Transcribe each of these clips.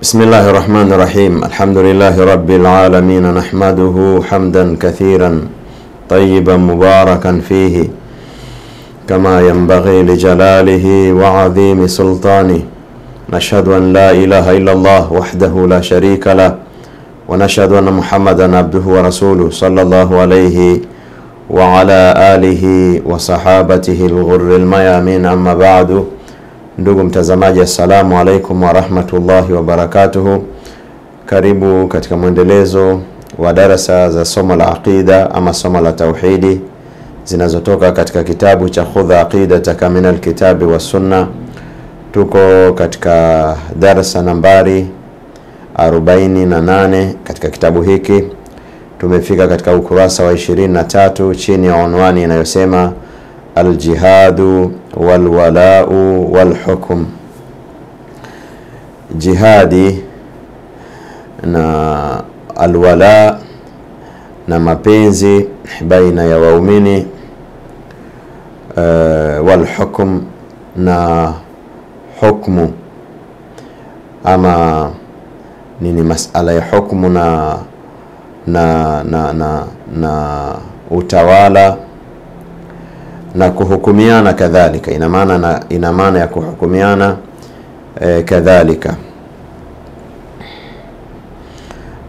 بسم الله الرحمن الرحيم. الحمد لله رب العالمين، نحمده حمدا كثيرا طيبا مباركا فيه كما ينبغي لجلاله وعظيم سلطانه. نشهد أن لا إله إلا الله وحده لا شريك له، ونشهد أن محمدا عبده ورسوله صلى الله عليه وعلى آله وصحابته الغر الميامين. أما بعد. Ndugu mtazamaji, assalamu alaikum wa rahmatullahi wa barakatuhu. Karibu katika mwendelezo wa darasa za somo la aqida ama somo la tauhidi zinazotoka katika kitabu cha Khudha Aqidataka min alkitabi wa sunna. Tuko katika darasa nambari 48 katika kitabu hiki. Tumefika katika ukurasa wa 23 chini ya unwani inayosema al-jihadu wal-wala'u wal-hukm. Jihadi na al-wala na mapenzi baina ya waumini, wal-hukm na hukmu, ama nini masala ya hukmu na utawala na kuhukumiana kadhalika. Ina maana ya kuhukumiana kadhalika.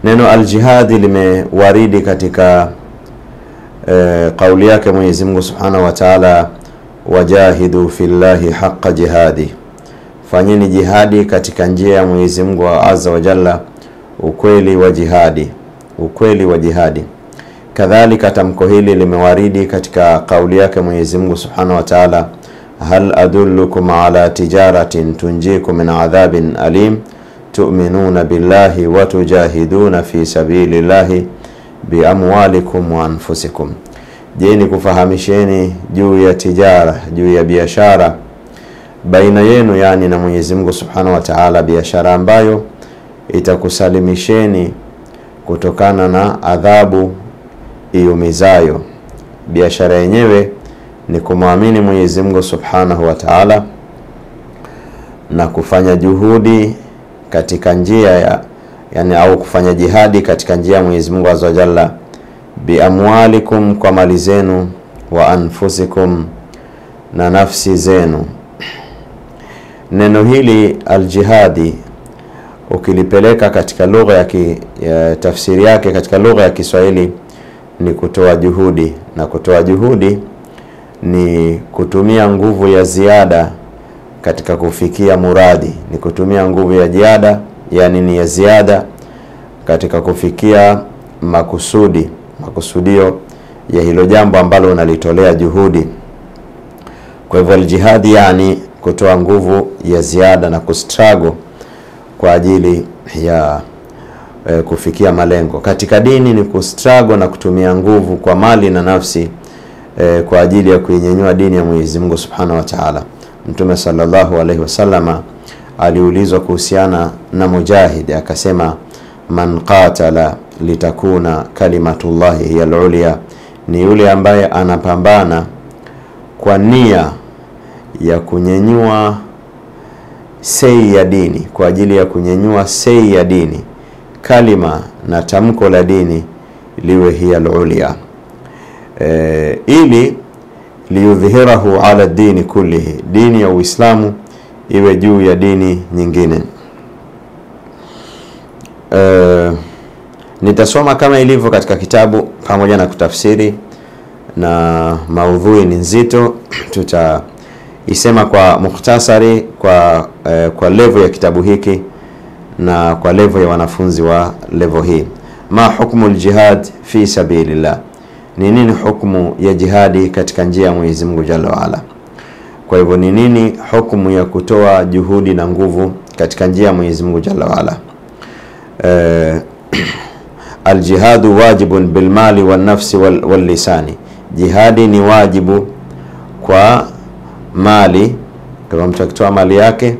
Neno al-jihadi limewaridi katika kauli yake Mwenyezi Mungu Subhanahu wa Ta'ala, wajahidu fillahi haqqa jihadi, fanyeni jihadi katika njia ya Mwenyezi Mungu Azza wa Jalla, ukweli wa jihadi. Kadhalika tamko hili limewaridi katika kauli yake Mwenyezi Mungu Subhanahu wa Ta'ala, hal adullukum ala tijaratin tunjikum min adhabin alim tu'minuna billahi wa tujahiduna fi sabilillahi bi amwalikum wa anfusikum. Je, ni kufahamisheni juu ya tijara, juu ya biashara baina yenu, yani na Mwenyezi Mungu Subhanahu wa Ta'ala, biashara ambayo itakusalimisheni kutokana na adhabu iumizayo. Biashara yenyewe ni kumwamini Mwenyezi Mungu Subhanahu wa Ta'ala na kufanya juhudi katika njia ya au kufanya jihadi katika njia ya Mwenyezi Mungu Azza wa Jalla, bi amwalikum, kwa mali zenu, wa anfusikum, na nafsi zenu. Neno hili al-jihadi ukilipeleka katika lugha ya tafsiri yake katika lugha ya Kiswahili ni kutoa juhudi, na kutoa juhudi ni kutumia nguvu ya ziada katika kufikia muradi. Ni kutumia nguvu ya ziada, yani ni ya ziada katika kufikia makusudio ya hilo jambo ambalo unalitolea juhudi. Kwa hivyo al-jihadi yani kutoa nguvu ya ziada na kustruggle kwa ajili ya kufikia malengo. Katika dini ni kustruggle na kutumia nguvu kwa mali na nafsi kwa ajili ya kuinyanyua dini ya Mwenyezi Mungu Subhanahu wa Ta'ala. Mtume sallallahu alaihi wasallama aliulizwa kuhusiana na mujahid, akasema man qatala litakuna kalimatullahi hiya al-ulya, ni yule ambaye anapambana kwa nia ya kunyanyua sei ya dini, kwa ajili ya kunyanyua sei ya dini, kalima na tamko la dini liwe hiya al-ulya, ili liyudhhirahu ala dini kullihi, dini ya Uislamu iwe juu ya dini nyingine. Nitasoma kama ilivyo katika kitabu pamoja na kutafsiri, na maudhui ni nzito. Tutaisema kwa mukhtasari kwa level ya kitabu hiki na kwa level ya wanafunzi wa level hii. Ma hukmu al-jihad fi sabilillah, ni nini hukumu ya jihadi katika njia ya Mwenyezi Mungu Jalla wa Ala. Kwa hivyo ni nini hukumu ya kutoa juhudi na nguvu katika njia ya Mwenyezi Mungu Jalla wa Ala? Al-jihadu wajibun bil mali wan nafsi wal lisani, jihadi ni wajibu kwa mali, kama mtu akitoa mali yake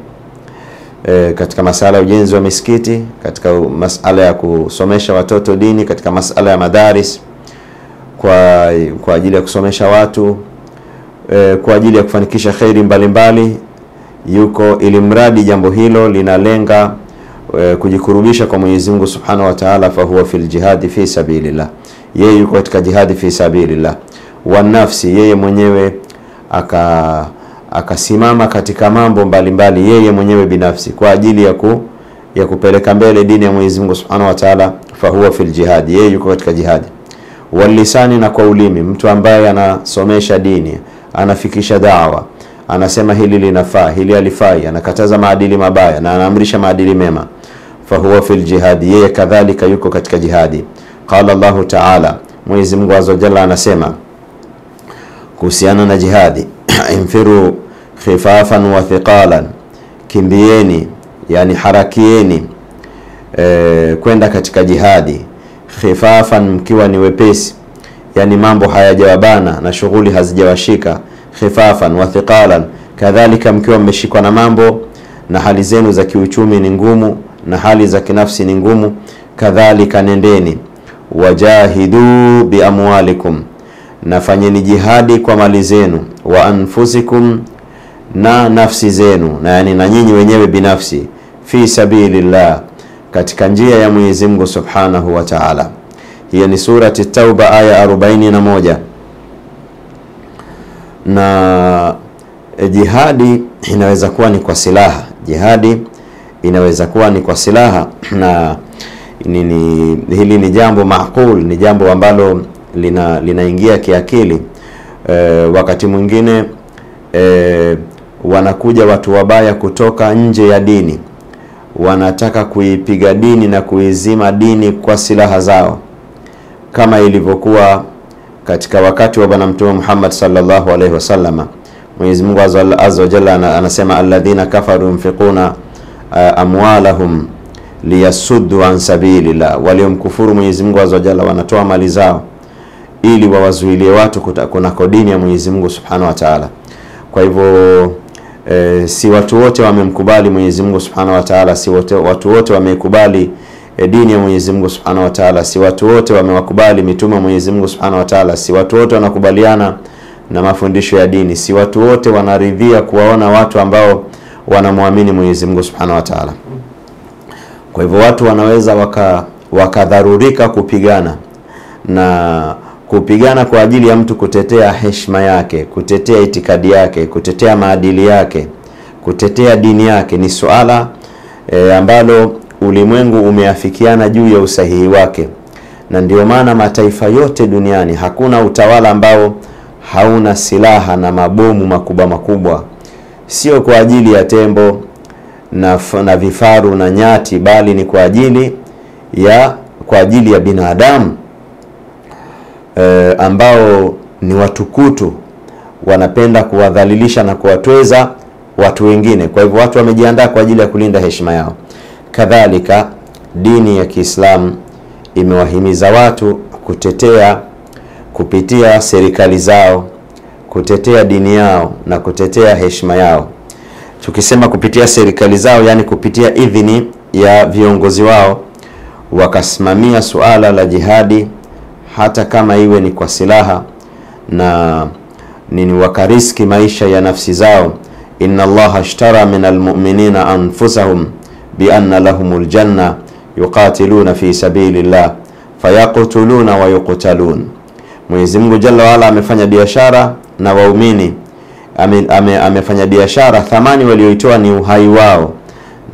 katika masala ya ujenzi wa misikiti, katika masala ya kusomesha watoto dini, katika masala ya madaris kwa ajili ya kusomesha watu, kwa ajili ya kufanikisha khairi mbalimbali, yuko ili mradi jambo hilo linalenga kujikurubisha kwa Mwenyezi Mungu Subhanahu wa Ta'ala, fa huwa fil jihadi fi sabilillah, yeye yuko katika jihadi fi sabilillah. Wa nafsi, yeye mwenyewe akasimama katika mambo mbalimbali yeye mwenyewe binafsi kwa ajili ya kupeleka mbele dini ya Mwenyezi Mungu Subhanahu wa Ta'ala, fa huwa fil jihad, yeye yuko katika jihadi. Wal lisani, na kwa ulimi, mtu ambaye anasomesha dini, anafikisha da'wa, anasema hili linafaa, hili halifai, anakataza maadili mabaya na anaamrisha maadili mema, fa huwa fil jihad, yeye kadhalika yuko katika jihadi. Qala Allah Ta'ala, Mwenyezi Mungu Azza wa Jalla anasema kuhusiana na jihadi, infiru khifafan wa thiqalan, kimbieni, yani harakieni kwenda katika jihadi. Khifafan, mkiwa ni wepesi, yani mambo hayajawabana na shughuli hazijawashika. Khifafan wa thiqalan, kadhalika mkiwa mmeshikwa na mambo na hali zenu za kiuchumi ni ngumu na hali za kinafsi ni ngumu, kadhalika nendeni. Wajahidu bi amwalikum, nafanyeni jihadi kwa mali zenu. Wa anfusikum, na nafsi zenu, na yani na nyinyi wenyewe binafsi. Fi sabilillah, katika njia ya Mwenyezi Mungu Subhanahu wa Ta'ala. Hiyo ni surati Tauba aya 41. Na jihadi inaweza kuwa ni kwa silaha, jihadi inaweza kuwa ni kwa silaha, na hili ni jambo maakul, ni jambo ambalo linaingia kiakili. Wakati mwingine wanakuja watu wabaya kutoka nje ya dini, wanataka kuipiga dini na kuizima dini kwa silaha zao, kama ilivyokuwa katika wakati wa Bwana Mtume Muhammad sallallahu alaihi wasallam. Mwenyezi Mungu Azza wa Jalla anasema alladhina kafaru yunfiquna amwalahum liyasuddu an sabilillah, waliomkufuru Mwenyezi Mungu Azza wa Jalla wanatoa mali zao ili wawazuilie watu kunako dini ya Mwenyezi Mungu Subhanahu wa Ta'ala. Kwa hivyo si watu wote wamemkubali Mwenyezi Mungu Subhanahu wa Ta'ala, si watu wote wamekubali dini ya Mwenyezi Mungu Subhanahu wa Ta'ala, si watu wote wamewakubali mitume wa Mwenyezi Mungu Subhanahu wa Ta'ala, si watu wote wanakubaliana na mafundisho ya dini, si watu wote wanaridhia kuwaona watu ambao wanamwamini Mwenyezi Mungu Subhanahu wa Ta'ala. Kwa hivyo watu wanaweza wakadharurika kupigana, na kupigana kwa ajili ya mtu kutetea heshima yake, kutetea itikadi yake, kutetea maadili yake, kutetea dini yake, ni suala ambalo ulimwengu umeafikiana juu ya usahihi wake. Na ndio maana mataifa yote duniani, hakuna utawala ambao hauna silaha na mabomu makubwa makubwa, sio kwa ajili ya tembo na vifaru na nyati, bali ni kwa ajili ya binadamu ambao ni watukutu, wanapenda kuwadhalilisha na kuwatweza watu wengine. Kwa hivyo watu wamejiandaa kwa ajili ya kulinda heshima yao. Kadhalika dini ya Kiislamu imewahimiza watu kutetea kupitia serikali zao, kutetea dini yao na kutetea heshima yao. Tukisema kupitia serikali zao, yani kupitia idhini ya viongozi wao, wakasimamia suala la jihadi, hata kama iwe ni kwa silaha, na wakariski maisha ya nafsi zao. Inna Allaha ashtara minal mu'minina anfusahum bi anna lahumul janna yuqatiluna fi sabilillah fayaqtuluna wa yuqtalun. Mwenyezi Mungu Jalla wa Ala amefanya biashara na waumini, amefanya biashara, thamani walioitoa ni uhai wao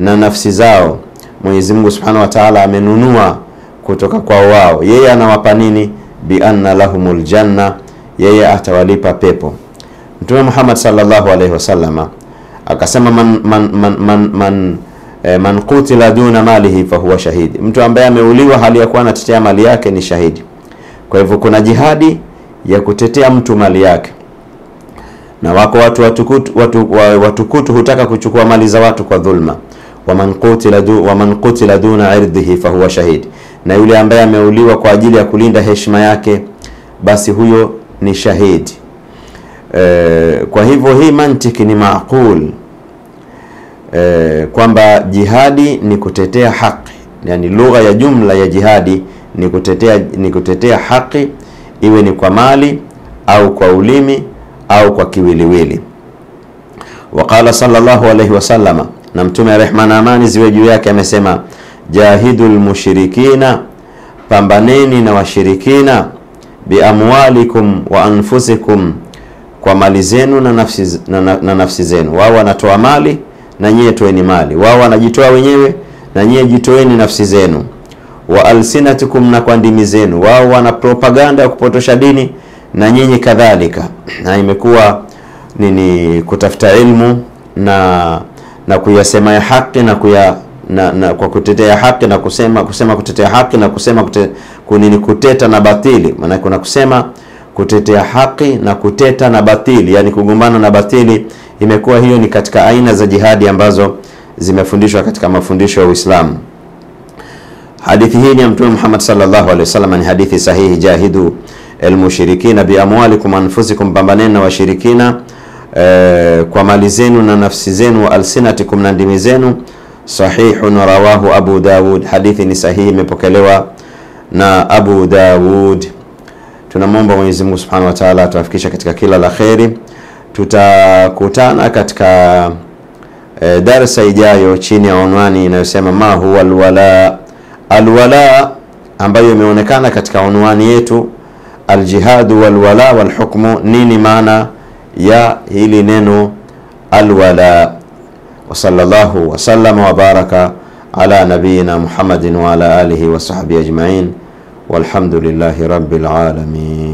na nafsi zao. Mwenyezi Mungu Subhanahu wa Ta'ala amenunua kutoka kwa wao. Yeye anawapa nini? Bi anna lahumul janna, yeye atawalipa pepo. Mtume Muhammad sallallahu alaihi wasallama akasema man qutila duna malihi fa huwa shahidi, mtu ambaye ameuliwa hali ya kuwa anatetea mali yake ni shahidi. Kwa hivyo kuna jihadi ya kutetea mtu mali yake, na wako watukutu hutaka kuchukua mali za watu kwa dhulma. Wa man qutila duna irdihi fa huwa shahid, na yule ambaye ameuliwa kwa ajili ya kulinda heshima yake, basi huyo ni shahidi. Kwa hivyo hii mantiki ni maakul, kwamba jihadi ni kutetea haki, yani lugha ya jumla ya jihadi ni kutetea haki, iwe ni kwa mali au kwa ulimi au kwa kiwiliwili. Waqala sallallahu alayhi wasallama, na mtume rehma na amani ziwe juu yake amesema, jahidul mushrikina, pambaneni na washirikina, biamwalikum wa anfusikum, kwa mali zenu na nafsi zenu. Wao wanatoa mali na nyie toeni mali, wao wanajitoa wenyewe na nyie jitoeni nafsi zenu. Wa alsinatukum, na kwa ndimi zenu. Wao wana propaganda ya kupotosha dini na nyinyi kadhalika. Na imekuwa nini kutafuta ilmu na kuyasema ya haki na kwa kutetea haki na kusema kutetea haki na kusema kuteta na batili. Maana kuna kusema kutetea haki na kuteta na batili, yani kugombana na batili. Imekuwa hiyo ni katika aina za jihadi ambazo zimefundishwa katika mafundisho ya Uislamu. Hadithi hii ni ya Mtume Muhammad sallallahu alaihi wasallam, ni hadithi sahihi. Jahidu almushrikina biamwalikum anfusikum, pambaneni na washirikina kwa mali zenu na nafsi zenu. Wa alsinatikum, na ndimi zenu. Sahihun rawahu Abu Dawud, hadithi ni sahihi, imepokelewa na Abu Dawud. Tunamwomba Mwenyezi Mungu Subhanahu wa Ta'ala atuafikishe katika kila la khairi. Tutakutana katika darasa ijayo chini ya unwani inayosema ma huwa alwala. Alwala ambayo imeonekana katika unwani yetu, aljihadu walwala walhukmu. Nini maana ya hili neno alwala? Wa sallallahu wa sallama wa baraka ala nabiyina Muhammadin wa ala alihi wa sahbihi ajma'in, walhamdulillahi rabbil alamin.